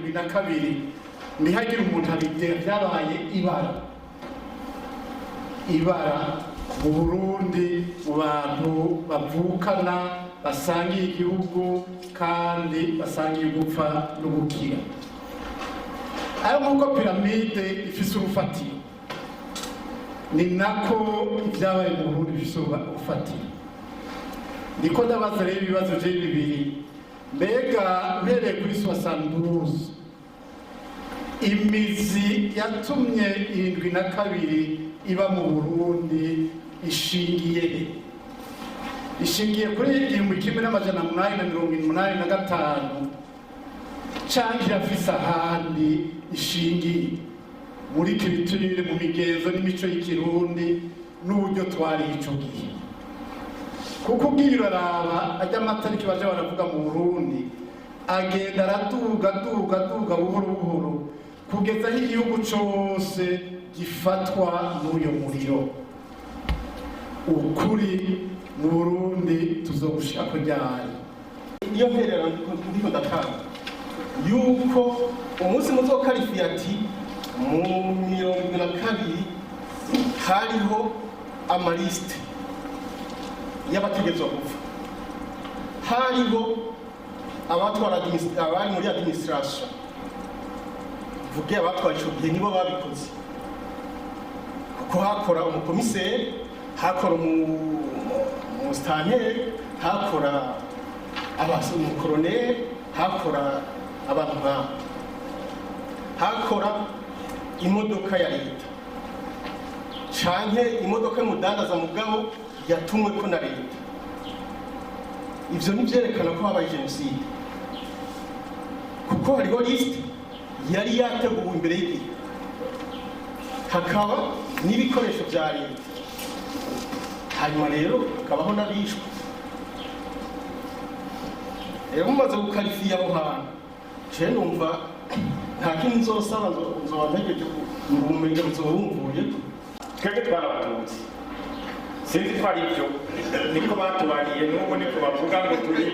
72 ntihagire umuntu abidera byabaye ibara mu Burundi mu bantu bavukana basangiye igihugu kandi basangiye gupfa no gukira. Ayo nk'uko piramide ifise urufatiro ni nako ibyabaye mu Burundi bifise urufatiro. Ndiko ndabaza rero ibibazo bibiri, mbega uhereye kuri 72 imizi yatumye 72 iba mu Burundi ishingiye kuri 1885 canke irafise ahandi ishingiye muri culture, mu migenzo n'imico y'ikirundi n'uburyo twari ico gihe. Kuko ugiye uraraba ajya amatariki baje baravuga mu Burundi agenda araduga buhoro kugeza aho igihugu cose gifatwa n'uyo muriro. Ukuri mu Burundi tuzogushika ko ryari. Iyo mperera ndiko ndatanga yuko umunsi muzokarifiye ati mu 72 hariho amaliste y'abategetswe gupfa, hariho abari muri administration, vuge abatwara ico gihe nibo babikoze, kuko hakora umukomiseri, hakora umustaneri, hakora umukoroneri, hakora abantu nk'abo, hakora imodoka ya leta canke imodoka y'umudandaza mugabo yatumwe ko na leta. Ivyo nivyerekana ko habaye jenoside, kuko hariho liste yari yateguwe imbere y'igihe, hakaba n'ibikoresho vya leta, hanyuma rero hakabaho n'abishwe. Rero mumaze gukarifiya aho hantu, je numva nta kindi nzosaba, nzoba ntegereje ubumenyi nzobumvuye. Twebwe twarabatutsi sinzi ko ari byo niko batubariye, n'ubu niko bavuga ngo turi.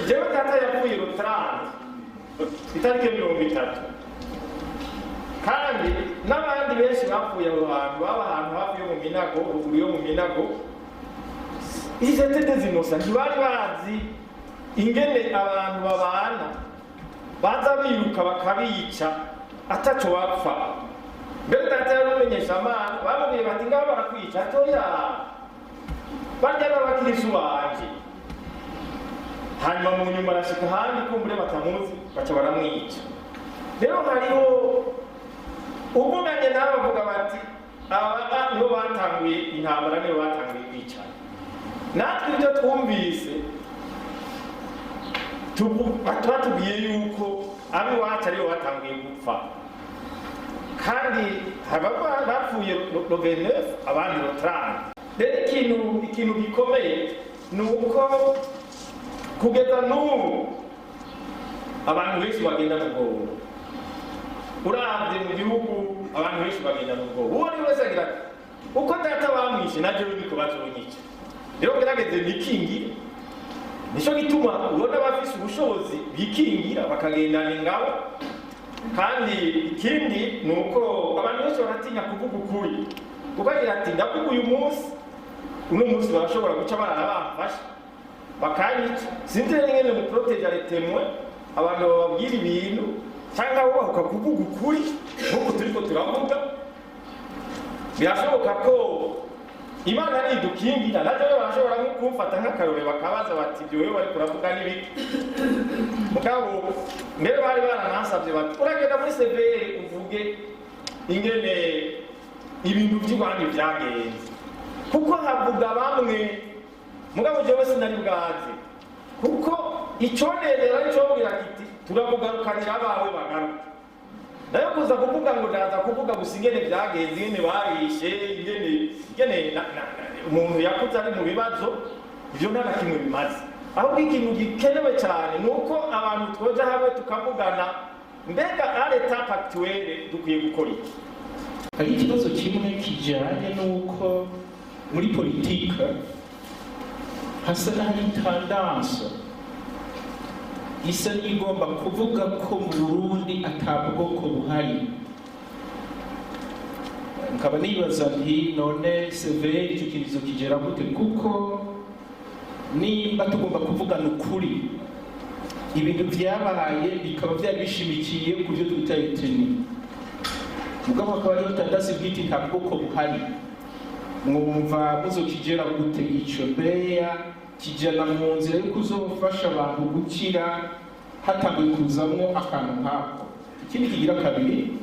Jewe data yapfuye Rutarana itariki 30, kandi n'abandi benshi bapfuye abo bantu baba ahantu hafi yo mu Minago, ruguru yo mu Minago. Ils étaient des innocents, ntibari bazi ingene abantu babana, baza biruka bakabica ataco bapfa. Mbere data yarumenyesha amana, bamubwiye bati ngabo barakwica, atoya barya n'abakirisu banje. Hanyuma mu nyuma arashika ahandi kumbure batamuzi, baca baramwica. Rero hariho ubuganye nabo bavuga bati aba nibo batanguye intambara, nibo batanguye kwica. Natwe ibyo twumvise batubwiye yuko abiwacu aribo batanguye gupfa, kandi bapfuye le 29 abandi le 30. Rero ikintu gikomeye ni uko kugeza n'ubu abantu benshi bagenda n'ubwoba. Uravye mu gihugu abantu benshi bagenda n'ubwoba, uwo ari wese agira uko data bamwishe na jewe niko bazonyica. Rero gerageze bikingira, nico gituma ubona bafise ubushobozi bikingira bakagendana ingabo. Kandi ikindi ni uko abantu benshi baratinya kuvuga ukuri, ukagira ati ndavuga uyu munsi barashobora guca barabafasha bakanyica. Sinzi ngene mu proteger les témoins abantu bababwira ibintu cyangwa bahuka kuvuga ukuri nk'uko turiko turavuga. Birashoboka ko Imana nidukingira, naje barashobora nko kumfata nk'akarore bakabaza bati ibyo wewe bari kuravuga n'ibiki. Mugabo mbere bari baranansabye bati uragenda muri CVR uvuge ingene ibintu by'Rwanda byagenze, kuko havuga bamwe mugabo jewe sinari bwaze, kuko iconderera icobwira kiti turamugarukanira abawe bagaruka. Nayo kuza kuvuga ngo ndaza kuvuga gusa ingene byagenze, ingene barishe, ingene umuntu yakuze ari mu bibazo, ibyo nta kimwe bimaze. Ahubwo ikintu gikenewe cyane ni uko abantu twoja hamwe tukavugana, mbega à l'étape actuelle dukwiye gukora iki. Hari ikibazo kimwe kijanye n'uko muri politike hasa n'ahari tendance isa n'igomba kuvuga ko mu Burundi ata bwoko buhari. Nkaba nibaza nti none severe icyo kirizo kigera gute, kuko nimba tugomba kuvugana ukuri ibintu byabaye bikaba byari bishimikiye ku byo twita etini, mugabo akaba ariyo tandasi bwite nta bwoko buhari. Mwumva muzokigera gute icyo beya kijana mu nzira yo kuzofasha abantu gukira hatangiye kuzamwo akantu nkako? Ikindi kigira kabiri,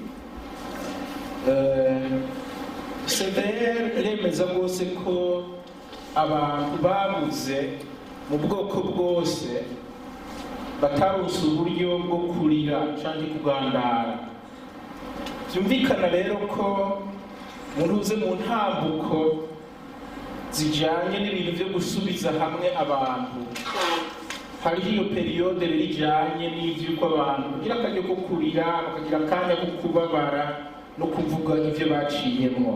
severe iremeza rwose ko abantu babuze mu bwoko bwose bataronse uburyo bwo kurira cyangwa kugandara. Byumvikana rero ko muruze mu ntambuko zijanye n'ibintu byo gusubiza hamwe abantu, hariho iyo periyode rero ijanye n'ivy'uko abantu kugira akanya ko kurira, bakagira akanya ko kubabara no kuvuga ivyo baciyemwo.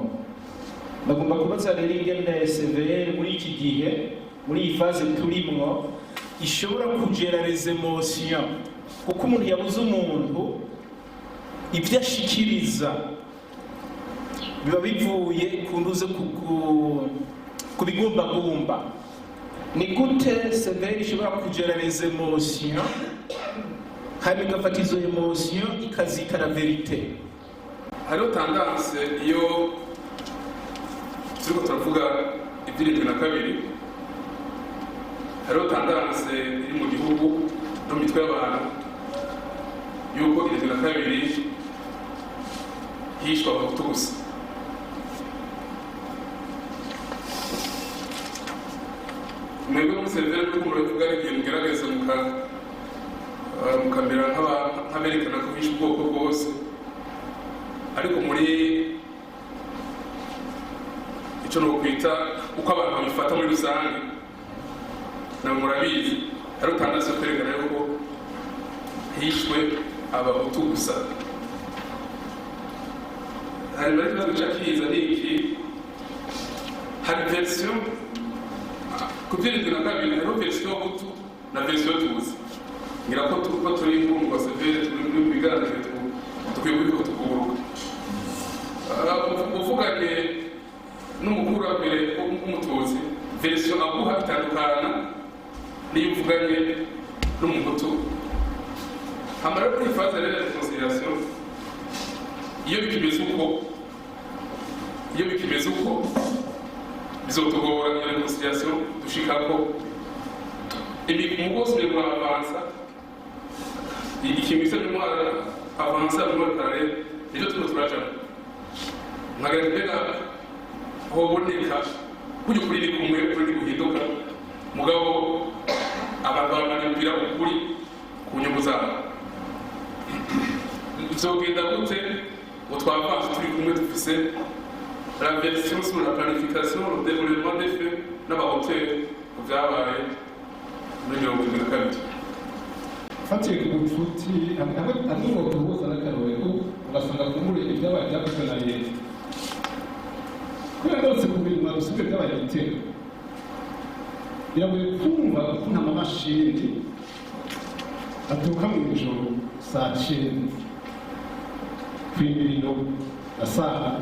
Bagomba kubaza rero ingene severe muri iki gihe, muri iyi faze turimwo, ishobora kugera les emotions, kuko umuntu yabuze umuntu ibyo ashikiriza biba bivuye ku nduze ku bigumbagumba. Ni gute severe ishobora kugera les emotions kandi igafata izo emotions ikazita la verite? Hariho tendance iyo turiko turavuga iby'72, hariho tendance iri mu gihugu no mu mitwe y'abantu yuko 72 hishwa abahutu gusa. Mwebwe muri severe n'uko muravuga igihe mugerageza mukamera nk'aberekana ko hishe ubwoko bwose, ariko muri icyo nokwita uko abantu babifata muri rusange nabo murabizi, hariho tendance yo kwerekana yuko hishwe abahutu gusa. Hari muri kibazo cyakiza n'iki, hari version ku byerekana kabiri, hariho version y'abahutu na version tuzi. Ngira ko turi mu severe turi mu biganiro tukwiye kubiko tukuruka. Uvuganye n'umukuru wa mbere w'umutuzi, version aguha itandukana n'iyo uvuganye n'umuhutu. Hamara kuri faze rero ya reconciliation, iyo bikimeze uko bizotugora iyo reconciliation dushikako umugozi uri mu avansa, ikintu gisa n'umwara avansa mu kare nicyo turimo turajamo. Nkagira mbega hoboneka kujya ukuri ni kumwe, ukuri ni guhinduka, mugabo abantu bamanipira ukuri ku nyungu zabo. Bizogenda gute ngo twavanze turi kumwe dufise la version sur la planification, le développement des faits n'abahoteli ku byabaye muri 72? fatiye ku bucuti hamwe ngo tuhuza n'akarorero ugasanga kumure ibyabaye byakozwe na leta, kubera rwose ku bintu nabusibwe byabaye igitero biragoye kumva ko nta mamashini aturuka mu ijoro saa 9 kw'imiriro na saa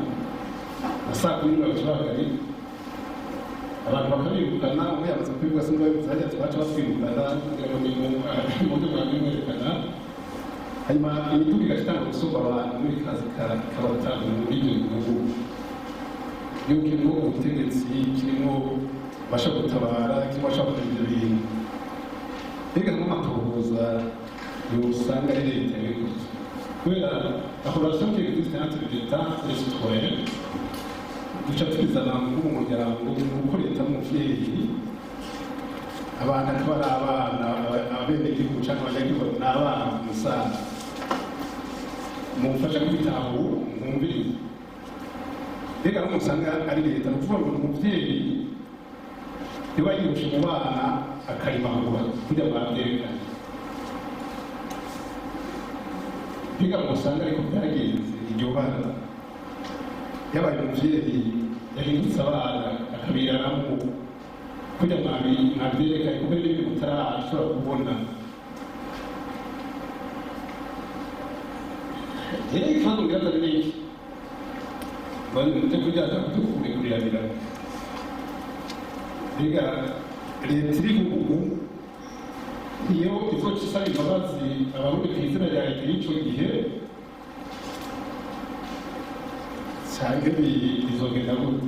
10 bashobora abantu bakabirukana. Umwe yamaze kwibwa se ngo zajya twaca batwirukana kugira ngo imodoka yamwerekana, hanyuma imiduga igashitanga gusumba abantu muri kazi kabatanga muri ibyo bihugu. Iyo kirimo ubutegetsi, kirimo basha gutabara, kirimo basha gukora ibyo bintu, mbega n'amatohoza usanga ari leta yabikoze, kubera akorasiyo y'existence de l'État et citoyen duca twizana nk'umuryango uko leta n'umuvyeyi, abantu akaba ari abana, abenegihugu canke abanyagihugu ni abana ku musaza, mumfasha kwitahura mwumvirize. Mbega n'umusanga ari leta, ni ukuvuga ngo umuvyeyi niba yirusha mu bana akarimagura kugira ngo bavyerekane. Mbega musanga ariko byagenze iryo bana yabaye umuvyeyi yahindutse abana akabiranamo kugira ngo mwabyerekane kuko n'ibindi mutarashobora kubona. rero ikibazo ngira ni iki byo kujyana kubikuriranira mbega leta iri ubu iyo izoca isaba imbabazi abarundi ku izina rya leta y'icyo gihe cyangwa bizogenda gute